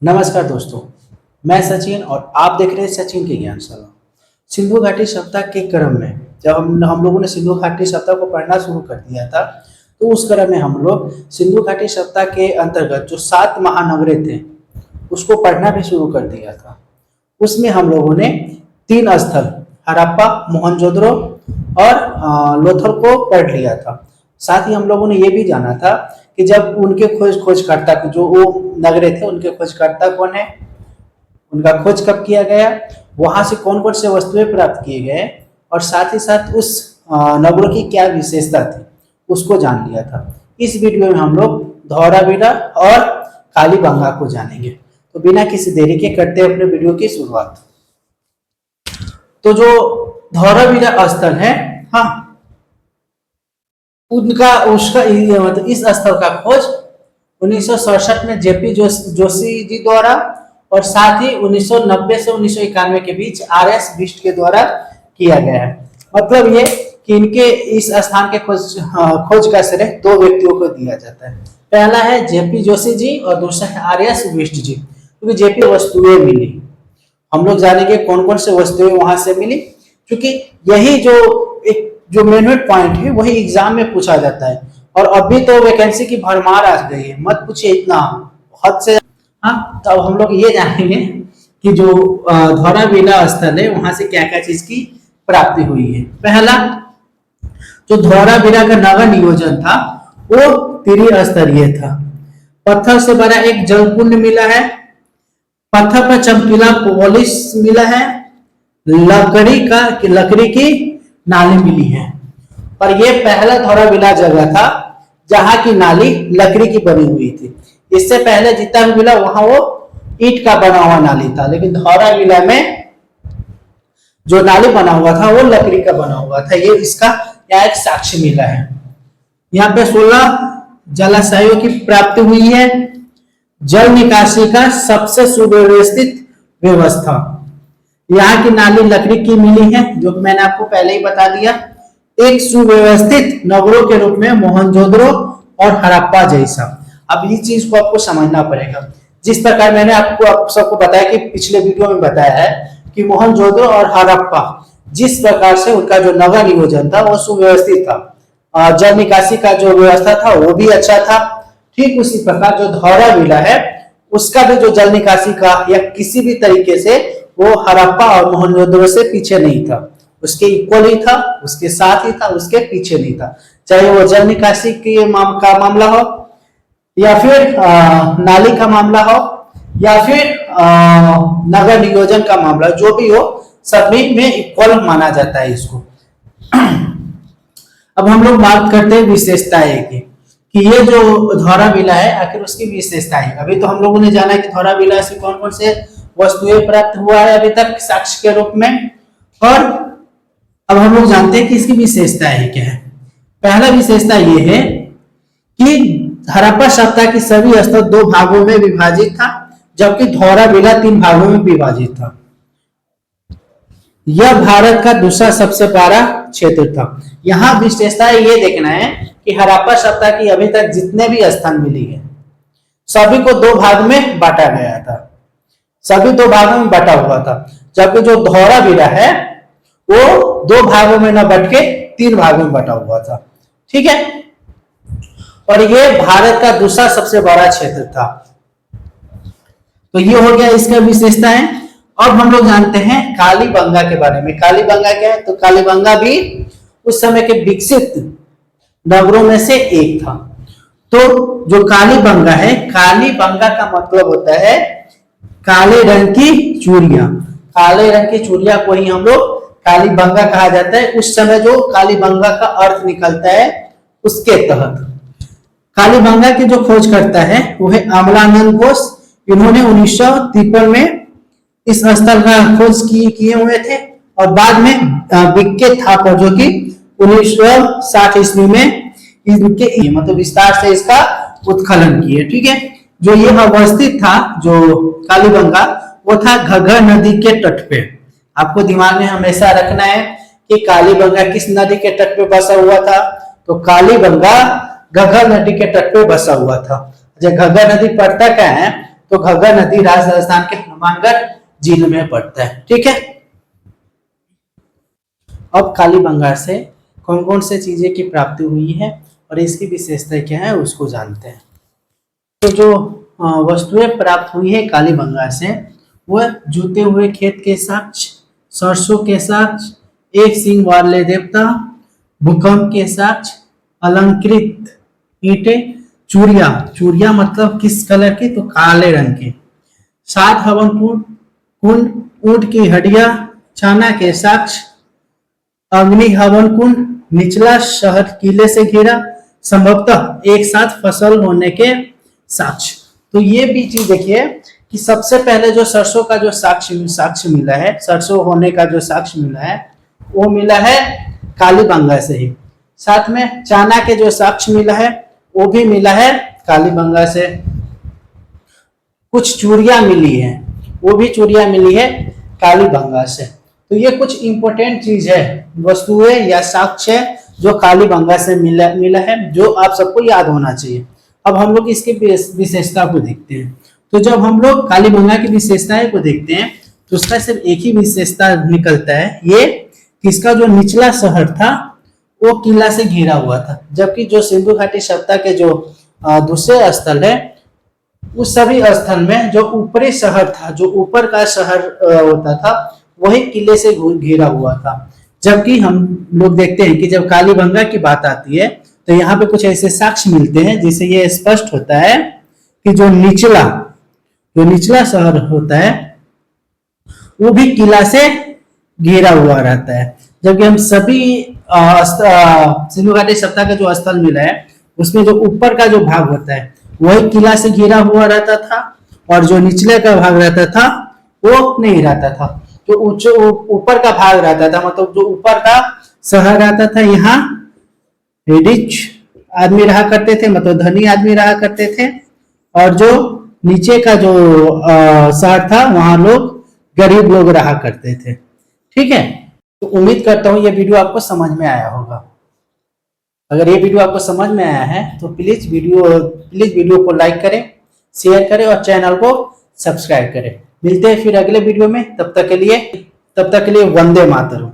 नमस्कार दोस्तों, मैं सचिन और आप देख रहे हैं सचिन के ज्ञान सलाह। सिंधु घाटी सप्ताह के क्रम में जब हम लोगों ने सिंधु घाटी सप्ताह को पढ़ना शुरू कर दिया था, तो उस क्रम में हम लोग सिंधु घाटी सप्ताह के अंतर्गत जो 7 महानगरें थे उसको पढ़ना भी शुरू कर दिया था। उसमें हम लोगों ने 3 स्थल हड़प्पा, मोहनजोदड़ो और लोथल को पढ़ लिया था। साथ ही हम लोगों ने ये भी जाना था कि जब उनके खोजकर्ता जो वो नगरे थे उनके खोजकर्ता कौन है, उनका खोज कब किया गया, वहां से कौन कौन से वस्तुएं प्राप्त किए गए और साथ ही साथ उस नगरों की क्या विशेषता थी उसको जान लिया था। इस वीडियो में हम लोग धौलावीरा और कालीबंगा को जानेंगे। तो बिना किसी देरी के करते हैं अपने वीडियो की शुरुआत। तो जो धौलावीरा स्थल है, हाँ, मतलब इस स्थल का खोज 1967 में जेपी जोशी जी द्वारा और साथ ही 1990 से 1991 के बीच आरएस बिष्ट के द्वारा किया गया है। मतलब ये कि इनके इस स्थान के खोज का श्रेय 2 व्यक्तियों को दिया जाता है। पहला है जेपी जोशी जी और दूसरा है आरएस बिष्ट जी। क्योंकि जेपी वस्तुएं मिली, हम लोग जानेंगे कौन कौन से वस्तुएं वहां से मिली, क्योंकि यही जो मेन पॉइंट है वही एग्जाम में पूछा जाता है। और अभी तो वैकेंसी की भरमार आ गई है, मत पूछिए इतना हद से। हाँ, तो अब हम लोग ये जानेंगे कि जो धौलावीरा स्थल है वहां से क्या क्या चीज की प्राप्ति हुई है। पहला, जो धौलावीरा का नगर नियोजन था वो त्रिस्तरीय था। पत्थर से बना एक जलकुंड मिला है, पत्थर पर चमकीला पॉलिश मिला है, लकड़ी की नाली मिली है। और ये पहला धौलावीरा जगह था जहां की नाली लकड़ी की बनी हुई थी। इससे पहले जितना भी मिला वहां वो ईंट का बना हुआ नाली था, लेकिन धौलावीरा में जो नाली बना हुआ था वो लकड़ी का बना हुआ था। ये इसका यहाँ एक साक्ष्य मिला है। यहाँ पे 16 जलाशयों की प्राप्ति हुई है। जल निकासी का सबसे सुव्यवस्थित व्यवस्था, यहाँ की नाली लकड़ी की मिली है, जो मैंने आपको पहले ही बता दिया। एक सुव्यवस्थित नगरों के रूप में मोहनजोदड़ो और हड़प्पा जैसा। अब इस चीज को आपको समझना पड़ेगा। जिस प्रकार मैंने आप सबको बताया कि पिछले वीडियो में बताया है कि मोहनजोदड़ो और हड़प्पा जिस प्रकार से उनका जो नगर नियोजन था वो सुव्यवस्थित था, जल निकासी का जो व्यवस्था था वो भी अच्छा था। ठीक उसी प्रकार जो धौलावीरा है उसका भी जो जल निकासी का या किसी भी तरीके से वो हड़प्पा और मोहनजोदड़ो से पीछे नहीं था, उसके इक्वल ही था, उसके साथ ही था, उसके पीछे नहीं था। चाहे वो जल निकासी का मामला हो या फिर नाली का मामला हो या फिर नगर नियोजन का मामला, जो भी हो सभी में इक्वल माना जाता है इसको। अब हम लोग बात करते हैं विशेषताएं की कि ये जो धौलावीरा है आखिर उसकी विशेषताएं। अभी तो हम लोगों ने जाना कि धौलावीरा से कौन कौन से वस्तुएं प्राप्त हुआ है अभी तक साक्ष्य के रूप में, और अब हम लोग जानते हैं कि इसकी विशेषताएं क्या है। पहला विशेषता ये है कि हड़प्पा सप्ताह की सभी स्थल 2 भागों में विभाजित था, जबकि धौलावीरा 3 भागों में विभाजित था। यह भारत का दूसरा सबसे बड़ा क्षेत्र था। यहाँ विशेषता ये देखना है कि हड़प्पा सप्ताह की अभी तक जितने भी स्थान मिली है सभी को 2 भाग में बांटा गया था, सभी 2 भागों में बटा हुआ था। जबकि जो धौलावीरा है वो 2 भागों में न बट के 3 भागों में बटा हुआ था। ठीक है, और ये भारत का दूसरा सबसे बड़ा क्षेत्र था। तो ये हो गया इसका विशेषता है। अब हम लोग जानते हैं कालीबंगा के बारे में। कालीबंगा क्या है? तो कालीबंगा भी उस समय के विकसित नगरों में से एक था। तो जो कालीबंगा है, कालीबंगा का मतलब होता है काले रंग की चूड़ियां। काले रंग की चूड़ियां को ही हम लोग कालीबंगा कहा जाता है। उस समय जो कालीबंगा का अर्थ निकलता है उसके तहत कालीबंगा की जो खोज करता है वो है अमलानंद घोष। इन्होंने 1953 में इस स्थल का खोज किए हुए थे और बाद में बीके थापर जो कि 1960 ईस्वी में इनके मतलब विस्तार से इसका उत्खनन किए। ठीक है, जो ये अवस्थित था जो कालीबंगा वो था घग्गर नदी के तट पे। आपको दिमाग में हमेशा रखना है कि कालीबंगा किस नदी के तट पे बसा हुआ था। तो कालीबंगा घग्गर नदी के तट पे बसा हुआ था। जब घग्गर नदी पड़ता क्या है तो घग्गर नदी राजस्थान के हनुमानगढ़ जिले में पड़ता है। ठीक है, अब कालीबंगा से कौन कौन से चीजें की प्राप्ति हुई है और इसकी विशेषता क्या है उसको जानते हैं। तो जो वस्तुएं प्राप्त हुई है कालीबंगा से, वह जूते हुए खेत के साक्ष्य, सरसों के साक्ष्य, एक सिंह वाले देवता, भूकंप के साक्ष्य, अलंकृत ईंटें, चूड़िया, चूड़िया मतलब किस कलर की, तो काले रंग की, 7 हवन कुंड, ऊंट की हड्डियां, चाना के साक्ष्य, अग्नि हवन कुंड, निचला शहर किले से घिरा, संभवतः एक साथ फसल होने के साक्ष्य। तो ये भी चीज देखिए कि सबसे पहले जो सरसों का जो साक्ष्य मिला है, सरसों होने का जो साक्ष्य मिला है वो मिला है कालीबंगा से ही। साथ में चाना के जो साक्ष्य मिला है वो भी मिला है कालीबंगा से। कुछ चूड़ियां मिली है, वो भी चूड़ियां मिली है कालीबंगा से। तो ये कुछ इंपॉर्टेंट चीज है, वस्तुएं या साक्ष्य जो कालीबंगा से मिला है, जो आप सबको याद होना चाहिए। अब हम लोग इसकी विशेषता को देखते हैं। तो जब हम लोग कालीबंगा की विशेषताएं को देखते हैं तो उसका सिर्फ एक ही विशेषता निकलता है, ये कि इसका जो निचला शहर था वो किला से घिरा हुआ था, जबकि जो सिंधु घाटी सभ्यता के जो दूसरे स्थल है उस सभी स्थल में जो ऊपरी शहर था, जो ऊपर का शहर होता था, वही किले से घिरा हुआ था। जबकि हम लोग देखते हैं कि जब कालीबंगा की बात आती है तो यहाँ पे कुछ ऐसे साक्ष्य मिलते हैं जिससे ये स्पष्ट होता है कि जो निचला शहर होता है वो भी किला से घिरा हुआ रहता है। जबकि हम सभी सिंधु घाटी सभ्यता का जो स्थल मिला है उसमें जो ऊपर का जो भाग होता है वही किला से घिरा हुआ रहता था, और जो निचले का भाग रहता था वो नहीं रहता था। जो ऊपर का भाग रहता था, मतलब जो ऊपर का शहर रहता था, यहाँ रिच आदमी रहा करते थे, मतलब धनी आदमी रहा करते थे, और जो नीचे का जो शहर था वहां लोग गरीब लोग रहा करते थे। ठीक है, तो उम्मीद करता हूँ ये वीडियो आपको समझ में आया होगा। अगर ये वीडियो आपको समझ में आया है तो प्लीज वीडियो को लाइक करें, शेयर करें और चैनल को सब्सक्राइब करें। मिलते हैं फिर अगले वीडियो में, तब तक के लिए वंदे मातरम।